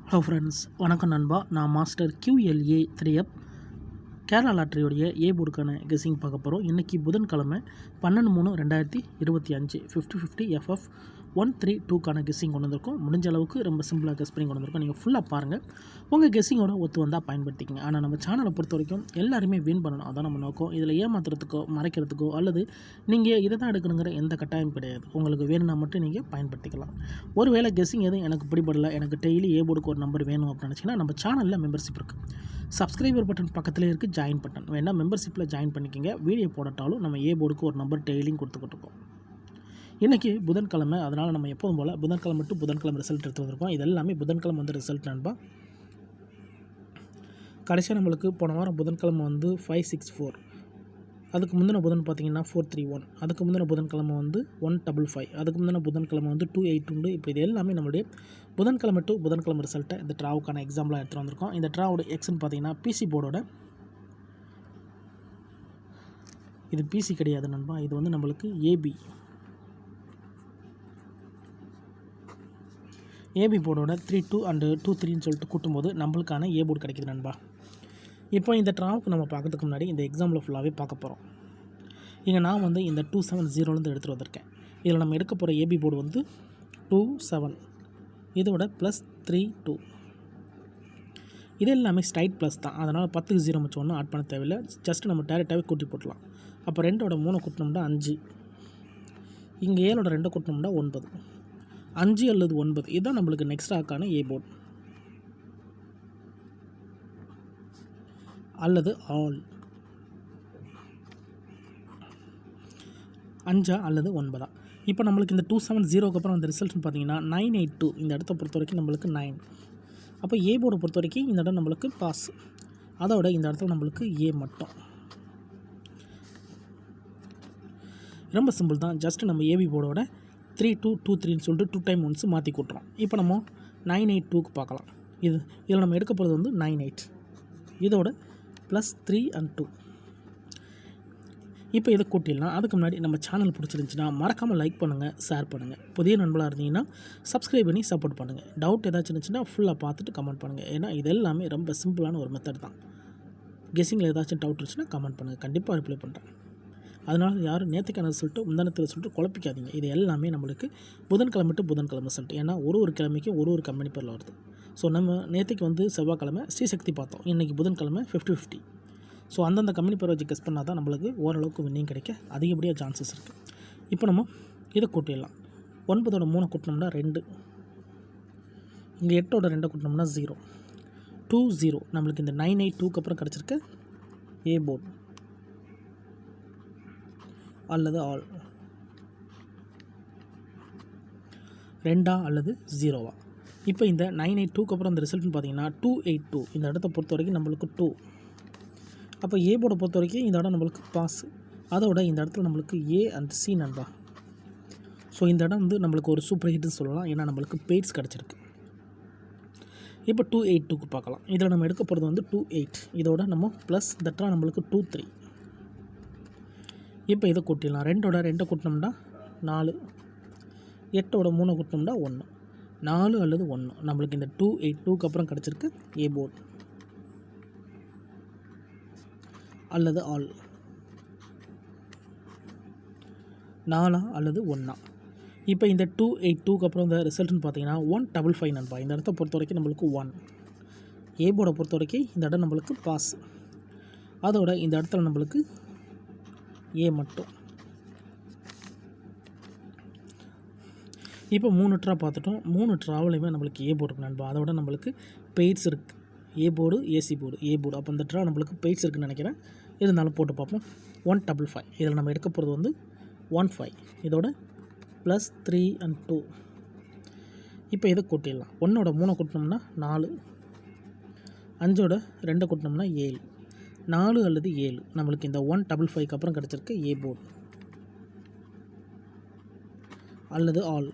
Hello friends, வணக்கம் நண்பா. நான் மாஸ்டர் QLA 3F கேரளா லாட்டரியோடைய ஏ போர்டுக்கான கெஸ்ஸிங் பார்க்க போகிறோம். இன்றைக்கி புதன்கிழமை 12/3/2025 50/50 FF 132க்கான கெஸ்ஸிங் கொண்டு வந்திருக்கோம். முடிஞ்ச அளவுக்கு ரொம்ப சிம்பிளாக கெஸ் பண்ணி கொண்டு வந்திருக்கோம். நீங்கள் ஃபுல்லாக பாருங்கள், உங்கள் கெஸ்ஸிங்கோட ஒத்து வந்தால் பயன்படுத்திக்கங்க. ஆனால் நம்ம சேனலை பொறுத்த வரைக்கும் எல்லாருமே வின் பண்ணணும், அதான் நம்ம நோக்கம். இதில் ஏமாத்துறதுக்கோ மறைக்கிறதுக்கோ அல்லது நீங்கள் இதை தான் எடுக்கணுங்கிற எந்த கட்டாயம் கிடையாது. உங்களுக்கு வேணும்னா மட்டும் நீங்கள் பயன்படுத்திக்கலாம். ஒருவேளை கெஸ்ஸிங் எதுவும் எனக்கு பிடிபடலை, எனக்கு டெய்லி ஏ போர்டுக்கு ஒரு நம்பர் வேணும் அப்படின்னு நினச்சிங்கன்னா நம்ம சேனலில் மெம்பர்ஷிப் இருக்குது. சப்ஸ்கிரைபர் பட்டன் பக்கத்தில் இருக்குது ஜாயின் பட்டன், வேணால் மெம்பர்ஷிப்பில் ஜாயின் பண்ணிக்கோங்க. வீடியோ போடட்டாலும் நம்ம ஏ போர்டுக்கு ஒரு நம்பர் டெய்லியும் கொடுத்துக்கிட்டு இருக்கோம். இன்றைக்கி புதன்கிழமை, அதனால் நம்ம எப்போதும் போல் புதன்கிழமை டு புதன்கிழமை ரிசல்ட் எடுத்து வந்திருக்கோம். இது எல்லாமே புதன்கிழமை வந்து ரிசல்ட் நண்பா. கடைசியாக நம்மளுக்கு போன வாரம் புதன்கிழமை வந்து 564, அதுக்கு முந்தின புதன் பார்த்திங்கன்னா 431, அதுக்கு முந்தின புதன்கிழமை வந்து 155, அதுக்கு முந்தின புதன்கிழமை வந்து 282. இப்போ இது எல்லாமே நம்மளுடைய புதன்கிழமை டு புதன்கிழமை ரிசல்ட்டை இந்த ட்ராவுக்கான எக்ஸாம்பிளாக எடுத்துகிட்டு வந்திருக்கோம். இந்த ட்ராவோட எக்ஸ்ன்னு பார்த்திங்கன்னா பிசி போர்டோட, இது பிசி கிடையாது நண்பா, இது வந்து நம்மளுக்கு ஏபி போர்டோட 32 and 23ன்னு சொல்லிட்டு கூட்டும்போது நம்மளுக்கான ஏ போர்டு கிடைக்குது நண்பா. இப்போ இந்த ட்ராவுக்கு நம்ம பார்க்கறதுக்கு முன்னாடி இந்த எக்ஸாம்பிள் ஃபுல்லாகவே பார்க்க போகிறோம். இங்கே நான் வந்து இந்த 270லேருந்து எடுத்துகிட்டு வந்திருக்கேன். இதில் நம்ம எடுக்க போகிற ஏபி போர்டு வந்து 27, இதோட +32. இது எல்லாமே ஸ்ட்ரைட் ப்ளஸ் தான், அதனால் 10க்கு 0 வச்சு ஒன்றும் ஆட் பண்ண தேவையில்லை. ஜஸ்ட் நம்ம டேரெக்டாகவே கூட்டி போட்டலாம். அப்போ 2ஓட 3 கூட்டினோம்னா 5, இங்கே 7ஓட 2 கூட்டினோம்னா 9, 5 அல்லது 9 இதுதான் நம்மளுக்கு நெக்ஸ்ட் ஆக்கான ஏ போர்டு அல்லது ஆல். 5 அல்லது 9. இப்போ நம்மளுக்கு இந்த 270க்கு அப்புறம் அந்த ரிசல்ட்னு பார்த்தீங்கன்னா 982. இந்த இடத்த பொறுத்த வரைக்கும் நம்மளுக்கு 9. அப்போ ஏ போர்டை பொறுத்த வரைக்கும் இந்த இடம் நம்மளுக்கு பாஸ், அதோட இந்த இடத்துல நம்மளுக்கு ஏ மட்டும். ரொம்ப சிம்பிள் தான். ஜஸ்ட் நம்ம ஏபி போர்டோட 3223ன்னு சொல்லிட்டு 2 டைம் ஒன்ஸ் மாற்றி கூட்டுறோம். இப்போ நம்ம 982க்கு பார்க்கலாம். இதில் நம்ம எடுக்க போகிறது வந்து 98, இதோட +3 and 2. இப்போ இதை கூட்டிடலாம். அதுக்கு முன்னாடி நம்ம சேனல் பிடிச்சிருந்துச்சின்னா மறக்காமல் லைக் பண்ணுங்கள், ஷேர் பண்ணுங்கள். புதிய நண்பர்களாக இருந்தீங்கன்னா சப்ஸ்கிரைப் பண்ணி சப்போர்ட் பண்ணுங்கள். டவுட் ஏதாச்சும் இருந்துச்சுன்னா ஃபுல்லாக பார்த்துட்டு கமெண்ட் பண்ணுங்கள். ஏன்னா இது எல்லாமே ரொம்ப சிம்பிளான ஒரு மெத்தட் தான். கெஸ்ஸிங்கில் ஏதாச்சும் டவுட் இருந்துச்சுன்னா கமெண்ட் பண்ணுங்கள், கண்டிப்பாக ரிப்ளை பண்ணுறேன். அதனால் யாரும் நேற்றுக்கான ரிசல்ட்டு முந்தானத்து ரிசல்ட்டு குழப்பிக்காதீங்க. இது எல்லாமே நம்மளுக்கு புதன்கிழமை டு புதன்கிழமை ரிசல்ட். ஏன்னா ஒரு கிழமைக்கும் ஒரு கம்பெனி பேரில் வருது. ஸோ நம்ம நேற்றுக்கு வந்து செவ்வாய்க்கிழமை ஸ்ரீசக்தி பார்த்தோம், இன்றைக்கி புதன்கிழமை 50/50. ஸோ அந்தந்த கம்பெனி பேரை வச்சு கெஸ் பண்ணால் தான் நம்மளுக்கு ஓரளவுக்கு வின்னிங் கிடைக்க அதிகப்படியாக சான்சஸ் இருக்குது. இப்போ நம்ம இதை கூட்டிடலாம். 9ஓட 3 கூட்டினோம்னா 2, இங்கே 8ஓட 2 கூட்டினோம்னா 0, 20. நம்மளுக்கு இந்த 982க்கு அப்புறம் கிடச்சிருக்க ஏ போர்டு அல்லது ஆல், 2 அல்லது 0. இப்போ இந்த 982க்கு அப்புறம் அந்த ரிசல்ட்னு பார்த்தீங்கன்னா 282. இந்த இடத்த பொறுத்த வரைக்கும் நம்மளுக்கு 2. அப்போ ஏ போர்டை பொறுத்த வரைக்கும் இந்த இடம் நம்மளுக்கு பாஸ், அதோட இந்த இடத்துல நம்மளுக்கு ஏ அண்ட் சி நண்பா. ஸோ இந்த இடம் வந்து நம்மளுக்கு ஒரு சூப்பர் ஹிட்னு சொல்லலாம், ஏன்னா நம்மளுக்கு பெய்ட்ஸ் கிடச்சிருக்கு. இப்போ 282க்கு பார்க்கலாம். இதில் நம்ம எடுக்க போகிறது வந்து 28, இதோட நம்ம ப்ளஸ் தட்டா நம்மளுக்கு 23. இப்போ இதை கூட்டிடலாம். 2ஓட 2 கூட்டினோம்னா 4, 8ஓட 3 கூட்டினோம்னா 1, 4 அல்லது 1 நம்மளுக்கு இந்த 282க்கு அப்புறம் கிடச்சிருக்கு ஏ போர்டு அல்லது ஆல், 4 அல்லது 1. இப்போ இந்த 282க்கு அப்புறம் இந்த ரிசல்ட்னு பார்த்தீங்கன்னா 155 நண்பா. இந்த இடத்த பொறுத்த வரைக்கும் நம்மளுக்கு 1. ஏ போர்டை பொறுத்த வரைக்கும் இந்த இடம் நம்மளுக்கு பாஸ், அதோட இந்த இடத்துல நம்மளுக்கு ஏ மட்டும். இப்போ 3 ட்ரா பார்த்துட்டோம். 3 ட்ராவிலையுமே நம்மளுக்கு ஏ போர்டு நண்பா. அதோட நம்மளுக்கு பெய்ட்ஸ் இருக்குது, A board AC board A board. அப்போ இந்த ட்ரா நம்மளுக்கு பெய்ட்ஸ் இருக்குதுன்னு நினைக்கிறேன். இருந்தாலும் போட்டு பார்ப்போம். 155, இதில் நம்ம எடுக்க போகிறது வந்து 15, இதோட +3 and 2. இப்போ இதை கூட்டிடலாம். 1ஓட 3 கூட்டினோம்னா 4, 5ஓட 2 கூட்டினோம்னா 7, 4 அல்லது 7 நம்மளுக்கு இந்த 155க்கு அப்புறம் கிடச்சிருக்கு ஏ போர்டு அல்லது ஆல்,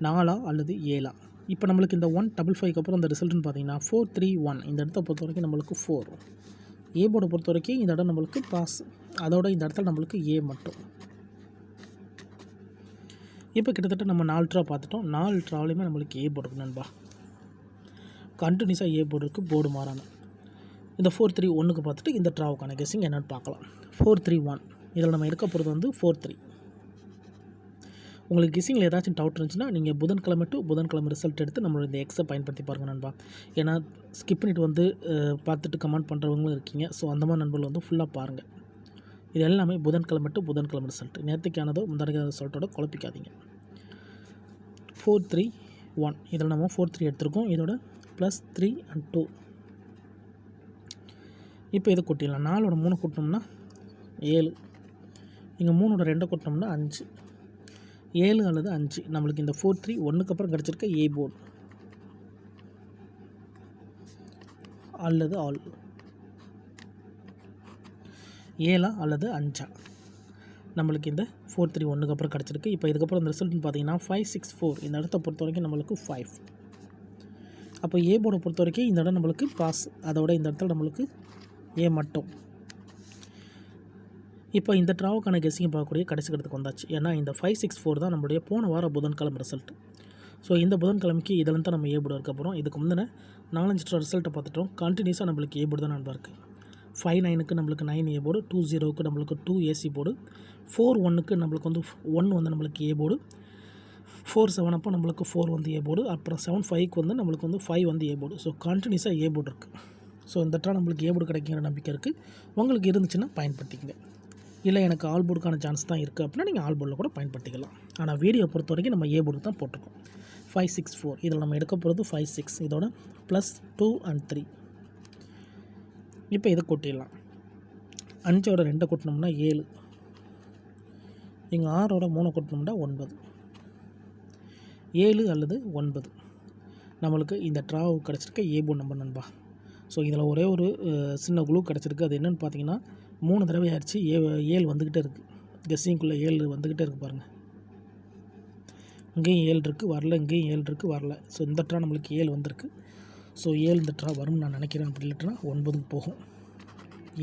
4 அல்லது 7. இப்போ நம்மளுக்கு இந்த 155க்கு அப்புறம் அந்த ரிசல்ட்னு பார்த்தீங்கன்னா 431. இந்த இடத்த பொறுத்த வரைக்கும் நம்மளுக்கு 4. ஏ போர்டை பொறுத்த வரைக்கும் இந்த இடம் நம்மளுக்கு பாஸ், அதோட இந்த இடத்துல நம்மளுக்கு ஏ மட்டும். இப்போ கிட்டத்தட்ட நம்ம 4 ட்ரா பார்த்துட்டோம். 4 ட்ராவிலையுமே நம்மளுக்கு ஏ போர்டு இருக்கு நண்பா. கண்டினியூஸாக ஏ போர்டு இருக்குது, போர்டு மாறான. இந்த 4-3-1க்கு பார்த்துட்டு இந்த ட்ராவுக்கான கெஸ்ஸிங் என்னென்னு பார்க்கலாம். 4-3-1 இதில் நம்ம எடுக்க போகிறது வந்து 4-3. உங்களுக்கு கெஸ்ஸிங்கில் ஏதாச்சும் டவுட் இருந்துச்சுன்னா நீங்கள் புதன்கிழமை டு புதன்கிழமை ரிசல்ட் எடுத்து நம்மளோட இந்த எக்ஸை பயன்படுத்தி பாருங்கள் நண்பா. ஏன்னா ஸ்கிப் பண்ணிட்டு வந்து பார்த்துட்டு கமெண்ட் பண்ணுறவங்களும் இருக்கீங்க. ஸோ அந்த மாதிரி நண்பர்கள் வந்து ஃபுல்லாக பாருங்கள். இது எல்லாமே புதன்கிழமை டு புதன்கிழமை ரிசல்ட். நேற்றுக்கானதோ முந்தான ரிசல்ட்டோட குழப்பிக்காதீங்க. 4-3-1 இதில் நம்ம 4-3 எடுத்திருக்கோம். இதோட +3 and 2. இப்போ இதை கூட்டிடலாம். 4ஓட 3 கூட்டினோம்னா 7. இங்கே 3ஓட 2 கூட்டினோம்னா 5. 7 அல்லது 5 நம்மளுக்கு இந்த 4-3-1க்கு அப்புறம் கிடச்சிருக்க ஏ போர்டு அல்லது ஆல் 7 அல்லது 5 நம்மளுக்கு இந்த 4-3-1க்கு அப்புறம் கிடச்சிருக்கு. இப்போ இதுக்கப்புறம் இந்த ரிசல்ட்னு பார்த்தீங்கன்னா 5-6-4 இந்த இடத்த பொறுத்த வரைக்கும் நம்மளுக்கு 5. அப்போ ஏ போர்டை பொறுத்த வரைக்கும் இந்த இடம் நம்மளுக்கு பாஸ், அதோட இந்த இடத்துல நம்மளுக்கு ஏ மட்டும். இப்போ இந்த ட்ராவுக்கான கெஸ்ஸிங் பார்க்கக்கூடிய கடைசி கட்டத்துக்கு வந்தாச்சு. ஏன்னா இந்த 5-6-4 தான் நம்மளுடைய போன வாரம் புதன்கிழமை ரிசல்ட். ஸோ இந்த புதன்கிழமைக்கு இதில் தான் நம்ம ஏ போர்டு இருக்க போகிறோம். இதுக்கு முந்தின 4-5 ட்ரா ரிசல்ட்டை பார்த்துட்டோம். கண்டினியூஸாக நம்மளுக்கு ஏ போர்டு தான் நண்பா இருக்குது. 5-9க்கு நம்மளுக்கு 9 ஏ போர்டு, 2-0க்கு நம்மளுக்கு 2 ஏசி போர்டு, 4-1க்கு நம்மளுக்கு வந்து 1 வந்து நம்மளுக்கு ஏ போர்டு, 4-7 அப்போ நம்மளுக்கு 4 வந்து ஏ போர்டு, அப்புறம் 7-5க்கு வந்து நம்மளுக்கு வந்து 5 வந்து ஏ போர்டு. ஸோ கண்டினியூஸாக ஏ போர்டு இருக்குது. ஸோ இந்த ட்ரா நம்மளுக்கு ஏ போர்டு கிடைக்கிற நம்பிக்கை இருக்குது. உங்களுக்கு இருந்துச்சுன்னா பயன்படுத்திக்கங்க. இல்லை எனக்கு ஆல் போர்டுக்கான சான்ஸ் தான் இருக்குது அப்படின்னா நீங்கள் ஆல் போர்டில் கூட பயன்படுத்திக்கலாம். ஆனால் வீடியோ பொறுத்த வரைக்கும் நம்ம ஏ போர்டு தான் போட்டிருக்கோம். 5-6-4 இதில் நம்ம எடுக்க போகிறது 5-6 இதோட +2 and 3. இப்போ இதை கூட்டிடலாம். 5ஓட 2 கூட்டினோம்னா 7. இங்கே 6ஓட 3 கூட்டினோம்னா 9. 7 அல்லது 9 நம்மளுக்கு இந்த ட்ராவு கிடச்சிருக்க ஏ போர்டு நம்பர் நண்பா. ஸோ இதில் ஒரே ஒரு சின்ன குளூ கிடச்சிருக்கு. அது என்னென்னு பார்த்தீங்கன்னா 3 தடவை ஆயிடுச்சு 7 வந்துக்கிட்டே இருக்குது. கெஸ்ஸிங்குள்ளே 7 வந்துக்கிட்டே இருக்குது பாருங்கள். இங்கேயும் 7 இருக்குது வரல, இங்கேயும் 7 இருக்குது வரல. ஸோ இந்த ட்ரா நம்மளுக்கு 7 வந்திருக்கு. ஸோ 7 இந்த ட்ரா வரும்னு நான் நினைக்கிறேன். அப்படி இல்லைன்னா 9க்கு போகும்.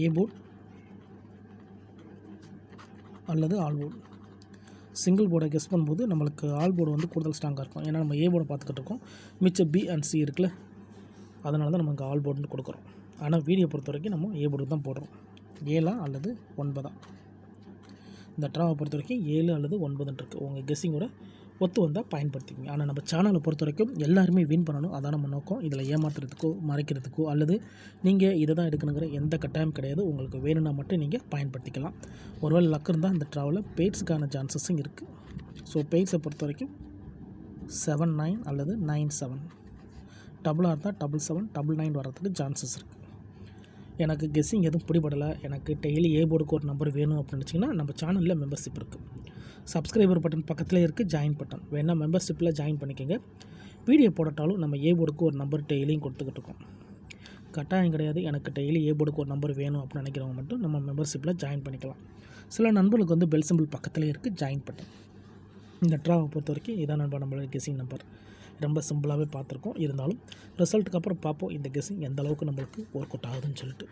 ஏ போர்டு அல்லது ஆல் போர்டு. சிங்கிள் போர்டை கெஸ் பண்ணும்போது நம்மளுக்கு ஆல் போர்டு வந்து கூடுதல் ஸ்ட்ராங்காக இருக்கும். ஏன்னா நம்ம ஏ போர்டை பார்த்துக்கிட்டு இருக்கோம். மிச்சம் பி அண்ட் சி இருக்குல்ல, அதனால தான் நமக்கு ஆல் போர்டுன்னு கொடுக்குறோம். ஆனால் வீடியோ பொறுத்த வரைக்கும் நம்ம ஏ போர்டு தான் போடுறோம். 7 அல்லது 9. இந்த ட்ராவை பொறுத்த வரைக்கும் 7 அல்லது 9 இருக்குது. உங்கள் கெஸ்ஸிங்கோட ஒத்து வந்தால் பயன்படுத்திக்கங்க. ஆனால் நம்ம சேனலை பொறுத்த வரைக்கும் எல்லாருமே வின் பண்ணணும், அதான் நம்ம நோக்கம். இதில் ஏமாத்துறதுக்கோ மறைக்கிறதுக்கோ அல்லது நீங்கள் இதை தான் எடுக்கணுங்கிற எந்த கட்டாயம் கிடையாது. உங்களுக்கு வேணும்னா மட்டும் நீங்கள் பயன்படுத்திக்கலாம். ஒருவேளை லக் இருந்தால் இந்த ட்ராவில் பெய்ட்ஸுக்கான சான்சஸும் இருக்குது. ஸோ பெய்ட்ஸை பொறுத்த வரைக்கும் 7-9 அல்லது 9-7 டபுளாக இருந்தால் 7-7 9-9 வர்றதுக்கு சான்சஸ் இருக்குது. எனக்கு கெஸ்ஸிங் எதுவும் பிடிபடலை, எனக்கு டெய்லி ஏ போர்டுக்கு ஒரு நம்பர் வேணும் அப்படின்னு வச்சிங்கன்னா நம்ம சேனலில் மெம்பர்ஷிப் இருக்குது. சப்ஸ்கிரைபர் பட்டன் பக்கத்தில் இருக்குது ஜாயின் பட்டன். வேணால் மெம்பர்ஷிப்பில் ஜாயின் பண்ணிக்கோங்க. வீடியோ போடட்டாலும் நம்ம ஏ போர்டுக்கு ஒரு நம்பர் டெய்லியும் கொடுத்துக்கிட்டு இருக்கோம். கட்டாயம் கிடையாது. எனக்கு டெய்லி ஏ போர்டுக்கு ஒரு நம்பர் வேணும் அப்படின்னு நினைக்கிறவங்க மட்டும் நம்ம மெம்பர்ஷிப்பில் ஜாயின் பண்ணிக்கலாம். சில நண்பர்களுக்கு வந்து பெல் சிம்பிள் பக்கத்தில் இருக்குது ஜாயின் பட்டன். இந்த ட்ராவை பொறுத்த வரைக்கும் இதான் நண்பர் நம்மளோட கெஸ்ஸிங் நம்பர். ரொம்ப சிம்பிளாகவே பார்த்துருக்கோம். இருந்தாலும் ரிசல்ட்டுக்கு அப்புறம் பார்ப்போம் இந்த கெஸ்ஸிங் எந்த அளவுக்கு நம்மளுக்கு ஒர்க் அவுட் ஆகுதுன்னு சொல்லிட்டு.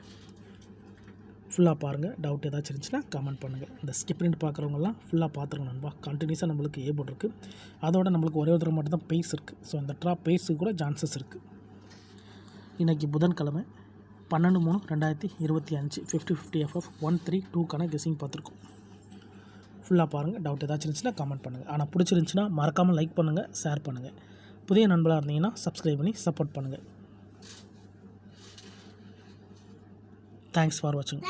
ஃபுல்லாக பாருங்கள். டவுட் ஏதாச்சும் இருந்துச்சுன்னா கமெண்ட் பண்ணுங்கள். இந்த ஸ்கிப் பண்ணிட்டு பார்க்குறவங்கலாம் ஃபுல்லாக பார்த்துருங்க நண்பா. கண்டினியூஸாக நம்மளுக்கு ஏ போர்டு இருக்குது. அதோட நம்மளுக்கு ஒரே ஒரு தடவை மட்டும் தான் பேஸ் இருக்குது. ஸோ இந்த ட்ரா பேஸுக்கு கூட சான்சஸ் இருக்குது. இன்றைக்கி புதன்கிழமை 12/3/2025 50-50 FF 1-3-2க்கான கெஸ்ஸிங் பார்த்துருக்கோம். ஃபுல்லாக பாருங்கள். டவுட் ஏதாச்சும் இருந்துச்சுன்னா கமெண்ட் பண்ணுங்கள். ஆனால் பிடிச்சிருந்துச்சுன்னா மறக்காமல் லைக் பண்ணுங்கள், ஷேர் பண்ணுங்கள். புதிய நண்பர்களாக இருந்தீங்கன்னா சப்ஸ்கிரைப் பண்ணி சப்போர்ட் பண்ணுங்கள். தேங்க்ஸ் ஃபார் வாட்சிங்.